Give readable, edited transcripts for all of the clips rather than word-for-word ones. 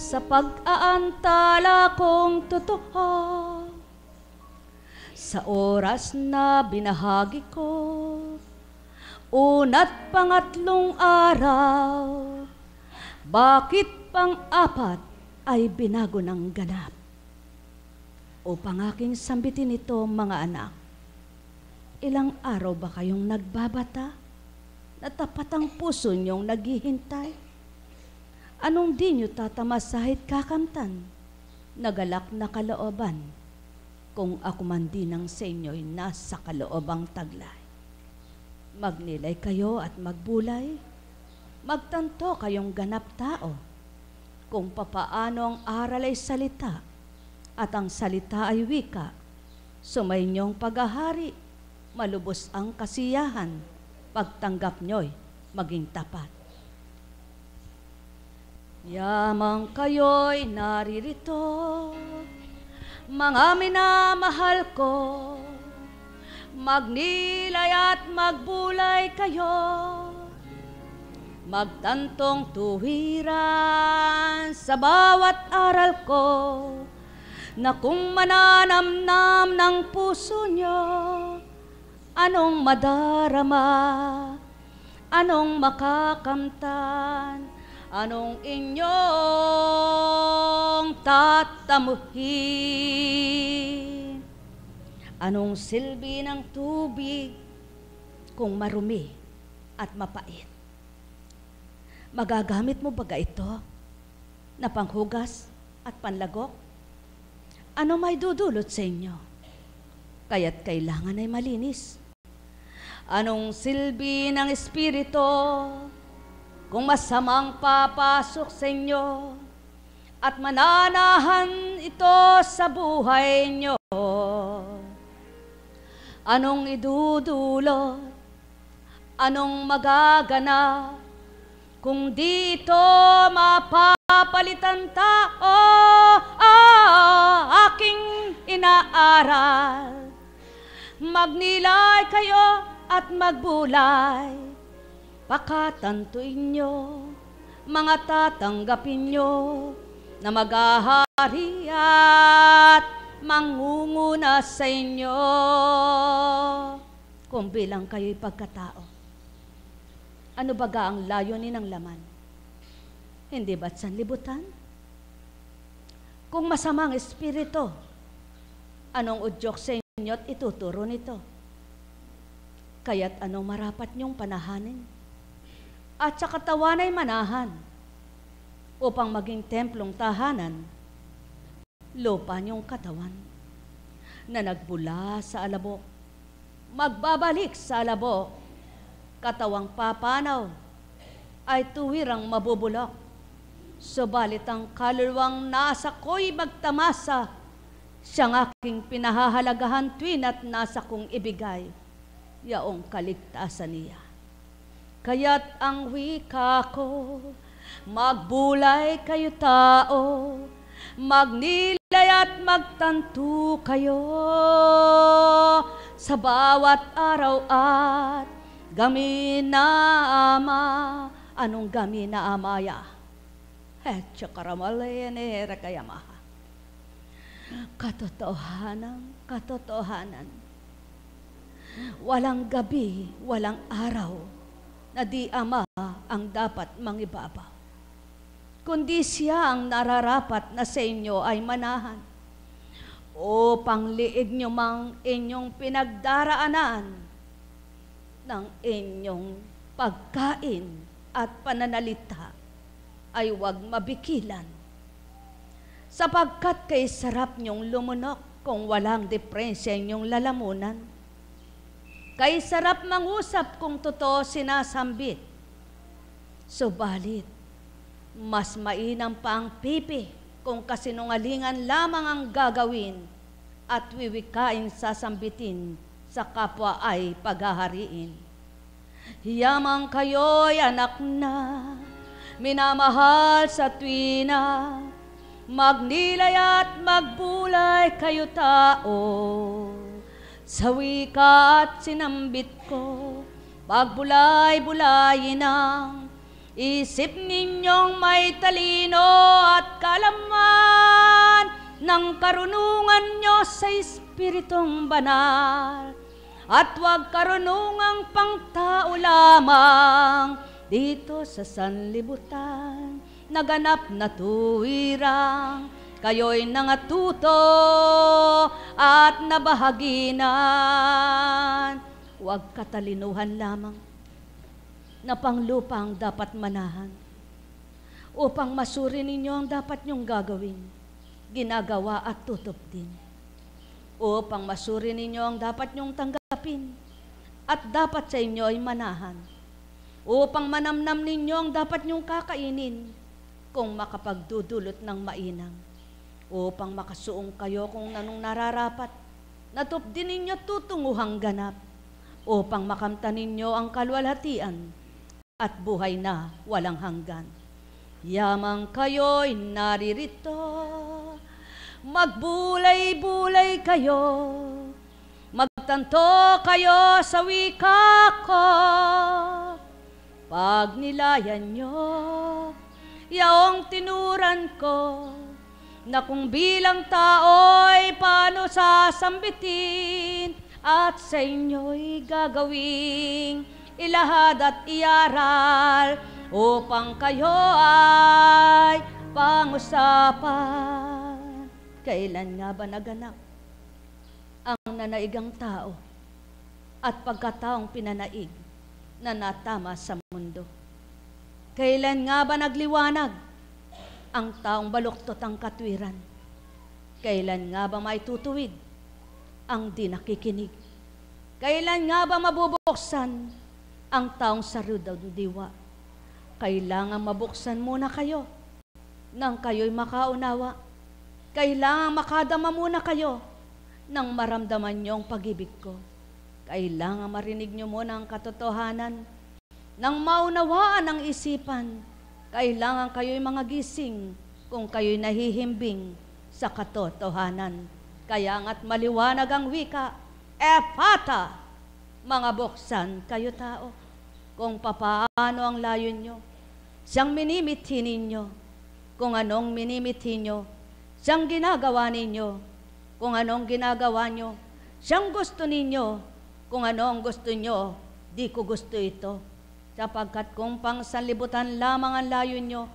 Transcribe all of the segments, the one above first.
sa pag-aantala kong totoo, sa oras na binahagi ko, una't pangatlong araw, bakit pang-apat ay binago ng ganap? Upang aking sambitin ito, mga anak, ilang araw ba kayong nagbabata? Na tapat ang puso niyong naghihintay? Anong di niyo tatamasahit kakamtan? Nagalak na kalooban, kung ako man din ang sa inyo'y nasa kaloobang taglay. Magnilay kayo at magbulay, magtanto kayong ganap tao, kung papaano ang aral ay salita, at ang salita ay wika, sumainyong paghahari, malubos ang kasiyahan, pagtanggap nyo'y maging tapat. Yamang kayo'y naririto, mga minamahal ko, magnilay at magbulay kayo, magtantong tuwiran sa bawat aral ko, na kung mananamnam ng puso nyo, anong madarama, anong makakamtan, anong inyong tatamuhin? Anong silbi ng tubig kung marumi at mapait? Magagamit mo baga ito na panghugas at panlagok? Ano may dudulot sa inyo? Kaya't kailangan ay malinis. Anong silbi ng Espiritu kung masamang papasok sa inyo at mananahan ito sa buhay nyo? Anong idudulot? Anong magaganap kung dito mapapalitan tao? Aking inaaral, magnilay kayo at magbulay, pakatantuin nyo, mga tatanggapin nyo, na maghahari at mangunguna sa inyo, kung bilang kayo'y pagkatao. Ano baga ang layunin ng laman? Hindi ba't sanlibutan? Kung masamang espiritu, anong udyok sa inyo't ituturo nito? Kaya't anong marapat niyong panahanin? At sa katawan ay manahan, upang maging templong tahanan, lupa niyong katawan, na nagbula sa alabok, magbabalik sa alabok, katawang papanaw, ay tuwirang mabubulok. Subalit ang kaluluwang nasa ko'y magtamasa, siyang aking pinahahalagahan tuwin at nasa kong ibigay, yaong kaligtasan niya. Kaya't ang wika ko, magbulay kayo tao, magnilay at magtanto kayo, sa bawat araw at gamin na ama. Anong gamin na amaya? Chakaramalene rakayamaha. Katotohanan. Walang gabi, walang araw na di ama ang dapat mangibabaw, kundi siya ang nararapat na sa inyo ay manahan, o pangliig nyo mang inyong pinagdaraanan ng inyong pagkain at pananalita ay huwag mabikilan, sapagkat kay sarap nyong lumunok kung walang diferensya inyong lalamunan. Kay sarap mangusap kung totoo sinasambit, subalit mas mainam pa ang pipi kung kasinungalingan lamang ang gagawin at wiwikain sasambitin sa kapwa ay paghahariin. Hiyamang kayo'y anak na minamahal sa tuwina, magnilay at magbulay kayo tao, sa wika at sinambit ko, pagbulay-bulayin ang isip ninyong may talino at kalaman. ang karunungan nyo sa Espiritong Banal, at huwag karunungang pangtao lamang dito sa sanlibutan, naganap na tuwirang kayo'y nangatuto at nabahaginan. Huwag katalinuhan lamang na panglupang dapat manahan, upang masuri ninyo ang dapat nyong gagawin, ginagawa at tutop din. Upang masuri ninyo ang dapat nyong tanggapin at dapat sa inyo ay manahan. Upang manamnam ninyo ang dapat nyong kakainin kung makapagdudulot ng mainang. Upang makasuong kayo kung anong nararapat, natop din ninyo tutunguhang ganap. Upang makamta ninyo ang kalwalhatian at buhay na walang hanggan. Yamang kayo'y naririto, magbulay-bulay kayo, magtanto kayo sa wika ko. Pag nilayan nyo, yaong tinuran ko, na kung bilang tao'y paano sasambitin, at sa inyo'y gagawing ilahad at iaral, upang kayo ay pangusapan. Kailan nga ba naganap ang nanaigang tao at pagkataong pinanaig na natama sa mundo? Kailan nga ba nagliwanag ang taong baluktot ang katwiran? Kailan nga ba maitutuwid ang di nakikinig? Kailan nga ba mabubuksan ang taong sarudaw ng diwa? Kailangan mabuksan muna kayo nang kayo'y makaunawa. Kailangan makadama muna kayo nang maramdaman niyo ang pag-ibig ko. Kailangan marinig niyo muna ang katotohanan nang maunawaan ang isipan. Kailangan kayo'y mga gising kung kayo'y nahihimbing sa katotohanan. Kaya nga't maliwanag ang wika, Ephata, mga buksan kayo tao, kung papaano ang layo nyo, siyang minimithi ninyo, kung anong minimithi nyo, siyang ginagawa ninyo, kung anong ginagawa nyo, siyang gusto ninyo, kung anong gusto nyo, di ko gusto ito. Sapagkat kung pang sanlibutan lamang ang layo nyo,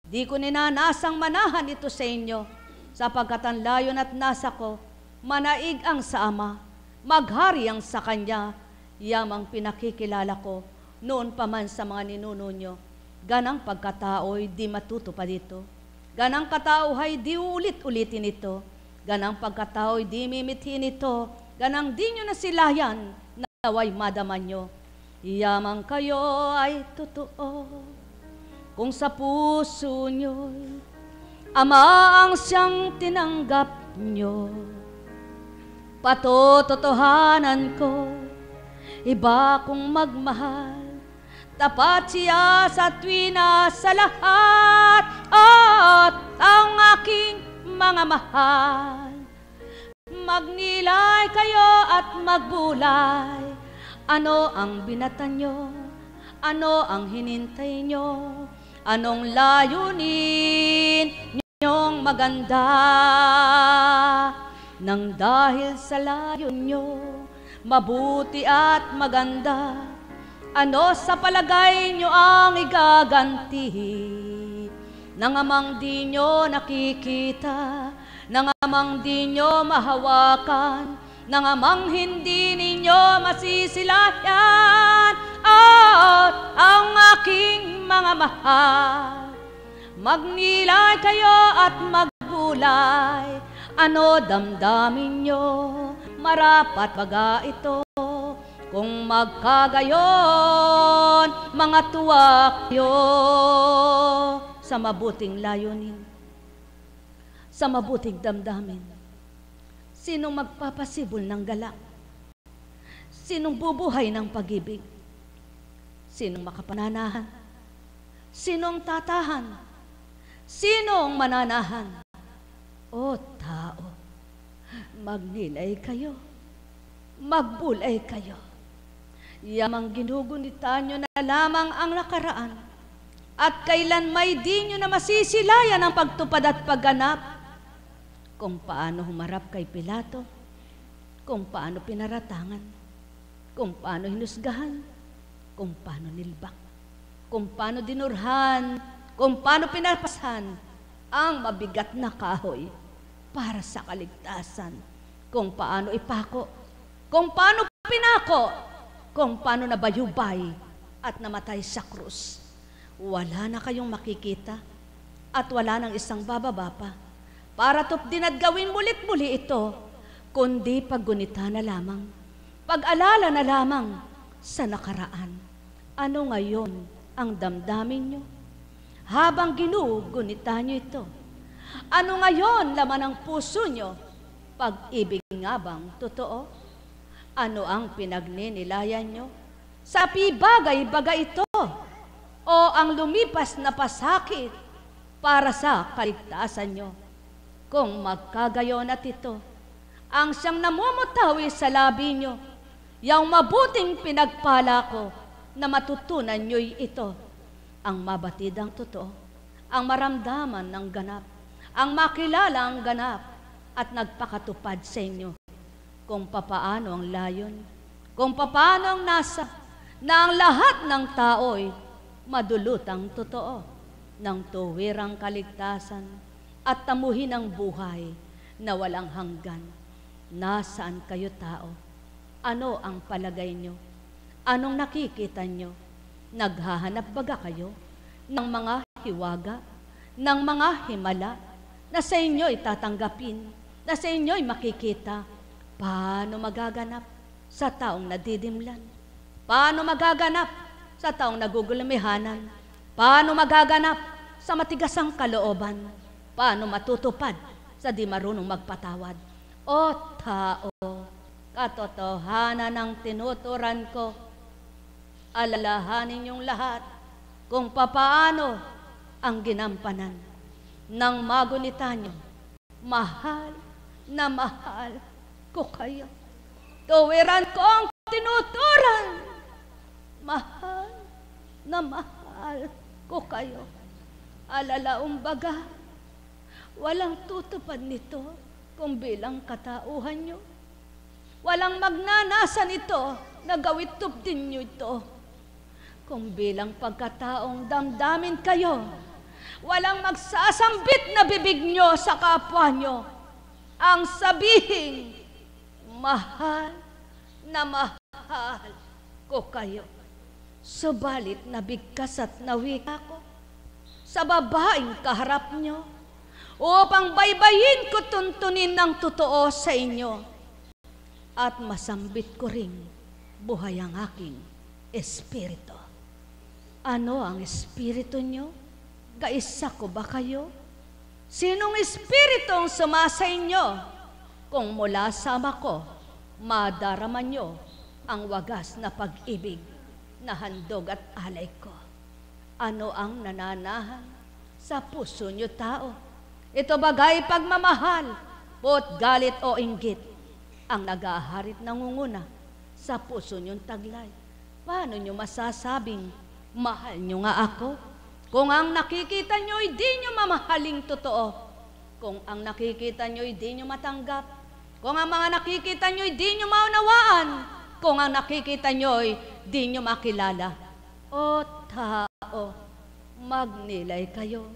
di ko ninanasang manahan ito sa inyo, sapagkat ang layon at nasa ko, manaig ang sa Ama, maghari ang sa Kanya, yamang pinakikilala ko, noon pa man sa mga ninuno nyo. Ganang pagkatao'y di matutupad ito. Ganang katauhay di ulit-ulitin ito. Ganang pagkatao'y di mimithin ito. Ganang di nyo nasilayan, naway madaman nyo. Yamang kayo ay totoo, kung sa puso nyo'y Ama ang siyang tinanggap nyo. Patototohanan ko, iba kong magmahal, tapat siya sa tuwina sa lahat, at ang aking mga mahal. Magnilay kayo at magbulay, ano ang binatan nyo, ano ang hinintay nyo, anong layunin ninyong maganda. Nang dahil sa layon nyo, mabuti at maganda, ano sa palagay nyo ang igaganti? Nang amang di nyo nakikita, nang amang di nyo mahawakan, nang amang hindi ninyo masisilayan, at ang aking mga mahal. Magnilay kayo at magbulay, ano damdamin nyo, marapat baga ito. Kung magkagayon, mga tuwa kayo sa mabuting layunin, sa mabuting damdamin. Sinong magpapasibol ng galak? Sinong bubuhay ng pag-ibig? Sinong makapananahan? Sinong tatahan? Sinong mananahan? O tao, magnilay kayo, magbulay kayo. Yamang ginugunitan nyo na lamang ang nakaraan, at kailan may di nyo na masisilayan ang pagtupad at pagganap, kung paano humarap kay Pilato, kung paano pinaratangan, kung paano hinusgahan, kung paano nilbak, kung paano dinurhan, kung paano pinapasan ang mabigat na kahoy para sa kaligtasan, kung paano ipako, kung paano pinako, kung paano nabayubay at namatay sa krus. Wala na kayong makikita at wala nang isang bababa pa para tupdin at gawin mulit-muli ito, kundi paggunita na lamang, pag-alala na lamang sa nakaraan. Ano ngayon ang damdamin nyo habang ginugunita nyo ito? Ano ngayon laman ng puso nyo? Pag-ibig nga bang totoo? Ano ang pinagninilayan nyo? Sa pibagay-bagay ito o ang lumipas na pasakit para sa kaligtasan nyo? Kung magkagayon at ito, ang siyang namumutawi sa labi nyo, yung mabuting pinagpala ko na matutunan nyo'y ito, ang mabatid ang totoo, ang maramdaman ng ganap, ang makilala ang ganap at nagpakatupad sa inyo kung papaano ang layon, kung papaano ang nasa, na ang lahat ng tao'y madulutang totoo ng tuwirang kaligtasan at tamuhin ang buhay na walang hanggan. Nasaan kayo tao? Ano ang palagay nyo? Anong nakikita nyo? Naghahanap baga kayo ng mga hiwaga, ng mga himala na sa inyo'y tatanggapin, na sa inyo'y makikita? Paano magaganap sa taong nadidimlan? Paano magaganap sa taong nagugulmihanan? Paano magaganap sa matigasang kalooban? Paano matutupad sa di marunong magpatawad? O tao, katotohanan ng tinuturan ko, alalahanin yung lahat kung papaano ang ginampanan ng magunita nyo. Mahal na mahal ko kayo. Tuwiran ko ang tinuturan. Mahal na mahal ko kayo. Alalaong baga, walang tutupad nito kung bilang katauhan nyo. Walang magnanasa nito na gawit tupdin nyo ito kung bilang pagkataong damdamin kayo. Walang magsasambit na bibig nyo sa kapwa nyo ang sabihing, mahal na mahal ko kayo. Subalit nabigkas at nawika ko sa babaeng kaharap nyo upang baybayin ko tuntunin ng totoo sa inyo at masambit ko ring buhay ang aking espiritu. Ano ang espiritu nyo? Kaisa ko ba kayo? Sinong espiritu ang sumasa inyo? Kung mula sa ama ko, madarama nyo ang wagas na pag-ibig na handog at alay ko. Ano ang nananahan sa puso nyo tao? Ito bagay pagmamahal, pot galit o inggit, ang nag-aaharit nangunguna sa puso nyong taglay. Paano nyo masasabing, mahal nyo nga ako? Kung ang nakikita nyo ay di nyo mamahaling totoo, kung ang nakikita nyo ay di nyo matanggap, kung ang mga nakikita nyo ay di nyo maunawaan, kung ang nakikita nyo ay di nyo makilala. O tao, magnilay kayo.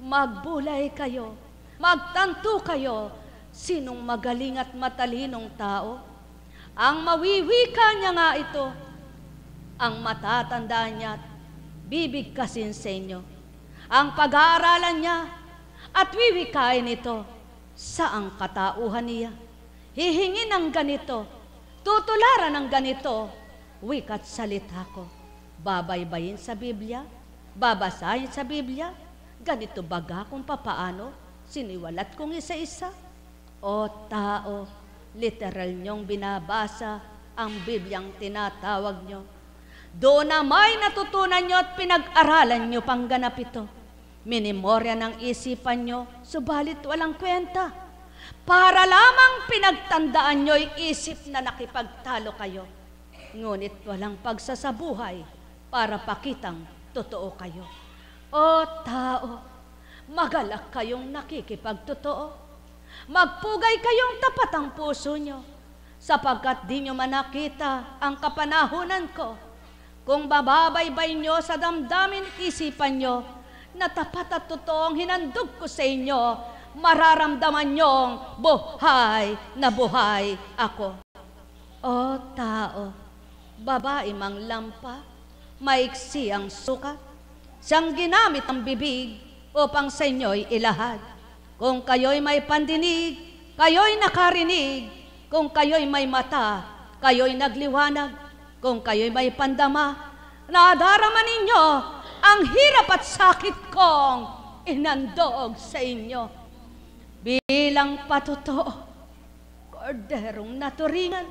Magbulay kayo, magtanto kayo, sinong magaling at matalinong tao? Ang mawiwika niya nga ito, ang matatandaan niya at bibigkasin sa inyo. Ang pag-aaralan niya at wiwikain ito, saang katauhan niya? Hihingin ng ganito, tutularan ng ganito, wikat salita ko. Babaybayin sa Biblia, babasahin sa Biblia, ganito baga kung papaano siniwalat kong isa-isa? O tao, literal nyong binabasa ang Bibliang tinatawag nyo. Doon na may natutunan nyo at pinag-aralan nyo pangganap ito. Minimorya ng isipan nyo, subalit walang kwenta. Para lamang pinagtandaan nyo'y isip na nakipagtalo kayo. Ngunit walang pagsasabuhay para pakitang totoo kayo. O tao, magalak kayong nakikipagtotoo. Magpugay kayong tapat ang puso nyo, sapagkat di nyo manakita ang kapanahunan ko. Kung bababaybay nyo sa damdamin at isipan nyo, na tapat at totoong hinandog ko sa inyo, mararamdaman nyong buhay na buhay ako. O tao, babae mang lampa, maiksi ang sukat, siyang ginamit ang bibig upang sa inyo'y ilahad. Kung kayo'y may pandinig, kayo'y nakarinig. Kung kayo'y may mata, kayo'y nagliwanag. Kung kayo'y may pandama, nadarama ninyo ang hirap at sakit kong inandog sa inyo. Bilang patuto, korderong naturingan,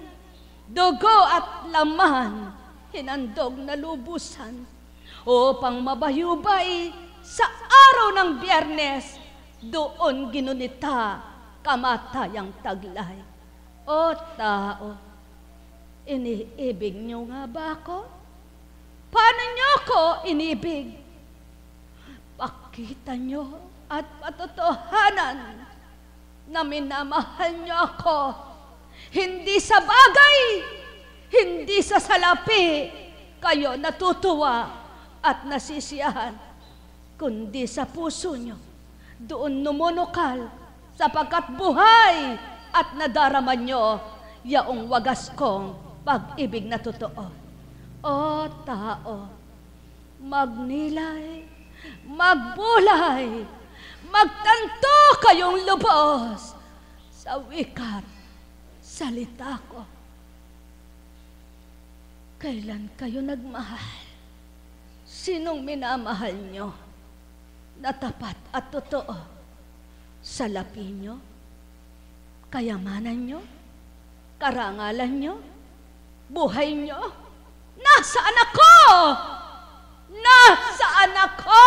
dugo at laman, hinandog na lubusan, upang mabayubay sa araw ng Biyernes, doon ginunita kamatayang taglay. O tao, iniibig nyo nga ba ako? Paano nyo ko inibig? Pakita nyo at patotohanan na minamahal nyo ako. Hindi sa bagay, hindi sa salapi, kayo natutuwa at nasisiyahan, kundi sa puso nyo, doon numunukal, sapagkat buhay at nadarama nyo yaong wagas kong pag-ibig na totoo. O tao, magnilay, magbulay, magtanto kayong lubos sa wikat salita ko. Kailan kayo nagmahal? Sinong minamahal nyo na tapat at totoo? Salapi nyo? Kayamanan nyo? Karangalan nyo? Buhay nyo? Nasaan ako? Nasaan ako?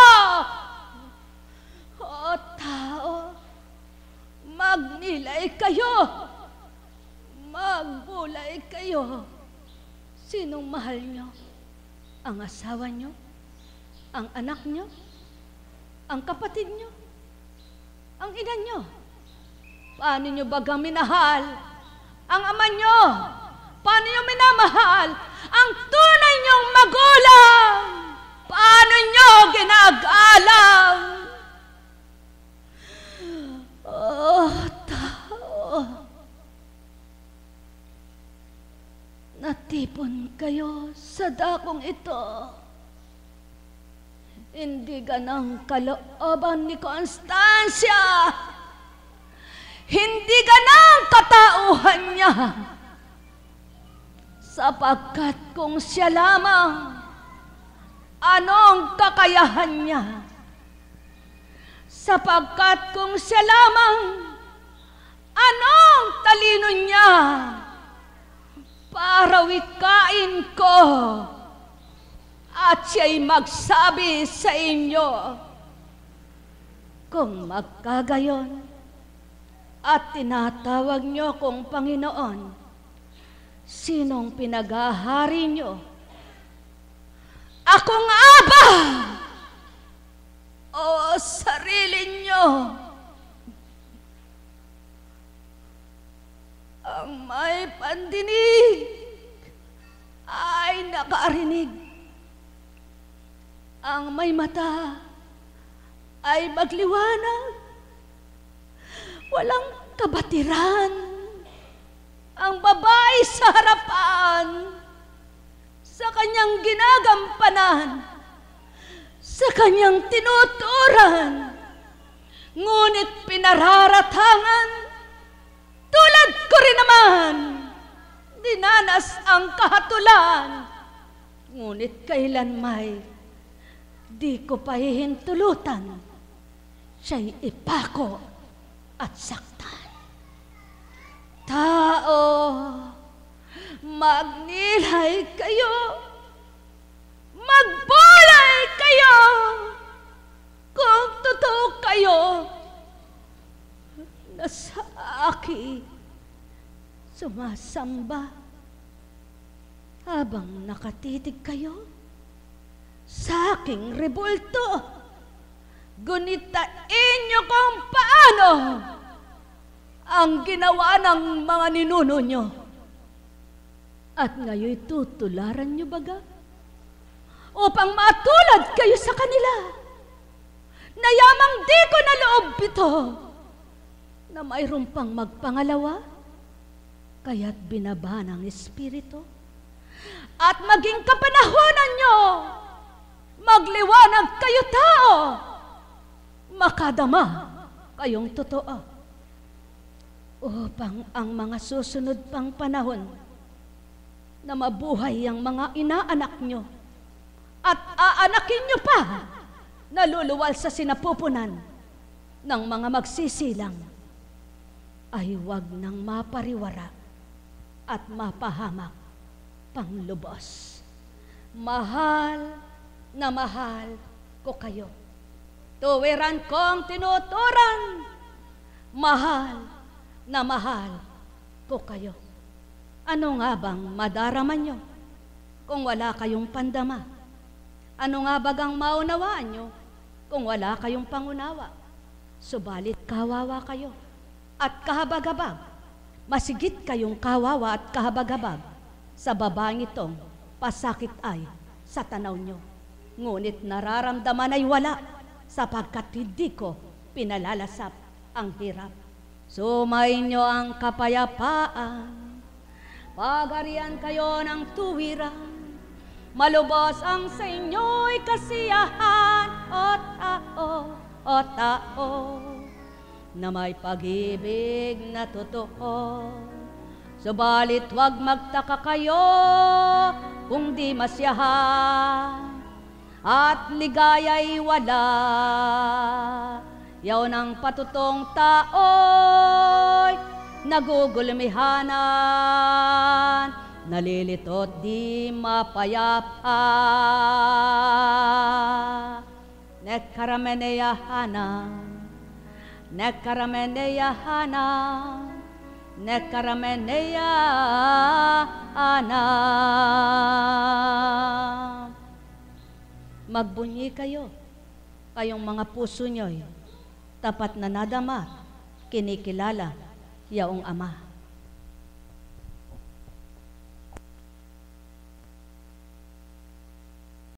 O tao, magnilay kayo, magbulay kayo. Sinong mahal nyo? Ang asawa nyo? Ang anak nyo? Ang kapatid nyo? Ang ina nyo? Paano nyo bagang minahal ang ama nyo? Paano nyo minamahal ang tunay nyong magulang? Paano nyo ginagalang? Oh, tao, natipon kayo sa dakong ito. Hindi ganang kalooban ni Constancia. Hindi ganang katauhan niya. Sapagkat kung siya lamang, anong kakayahan niya? Sapagkat kung siya lamang, anong talino niya? Para wikain ko at siya'y magsabi sa inyo, kung magkagayon at tinatawag niyo kong Panginoon, sinong pinaghahari niyo? Ako nga ba? O sarili niyo? Ang may pandinig ay nakarinig. Ang may mata ay magliwanag. Walang kabatiran ang babae sa harapan, sa kanyang ginagampanan, sa kanyang tinuturan, ngunit pinararatangan, tulad ko rin naman, dinanas ang kahatulan, ngunit kailanmay di ko pahihintulutan, siya'y ipako at saktan. Tao, magnilay kayo, magbulay kayo, kung totoo kayo na sa akin sumasamba, habang nakatitig kayo sa aking rebulto, gunitain niyo kung paano ang ginawa ng mga ninuno nyo. At ngayon tutularan nyo baga upang matulad kayo sa kanila. Nayamang di ko na loob ito na mayroon pang magpangalawa, kaya't binaba ng Espiritu. At maging kapanahonan nyo, magliwanag kayo tao, makadama kayong totoo, upang ang mga susunod pang panahon na mabuhay ang mga inaanak nyo at aanakin nyo pa naluluwal sa sinapupunan ng mga magsisilang ay huwag nang mapariwara at mapahamak panglubos. Mahal na mahal ko kayo. Tuwiran kong tinuturan, mahal na mahal ko kayo. Ano nga bang madarama nyo kung wala kayong pandama? Ano nga bagang maunawaan nyo kung wala kayong pangunawa? Subalit kawawa kayo at kahabag-habag. Masigit kayong kawawa at kahabag-habag sa babaeng itong pasakit ay sa tanaw nyo. Ngunit nararamdaman ay wala sapagkat hindi ko pinalalasap ang hirap. Sumayin nyo ang kapayapaan, pagarian kayo ng tuwiran, malubos ang sa inyo'y kasiyahan, o tao, na may pag-ibig na totoo. Subalit huwag magtaka kayo kung di masiyahan at ligaya'y wala. Yaw ng patutong tao'y nagugulmihanan, nalilitot di mapayapa. Nekarameneyahana, nekarameneyahana, nekarameneyahana. Magbunyi kayo, kayong mga puso nyo'y tapat na nadama, kinikilala, yaong Ama.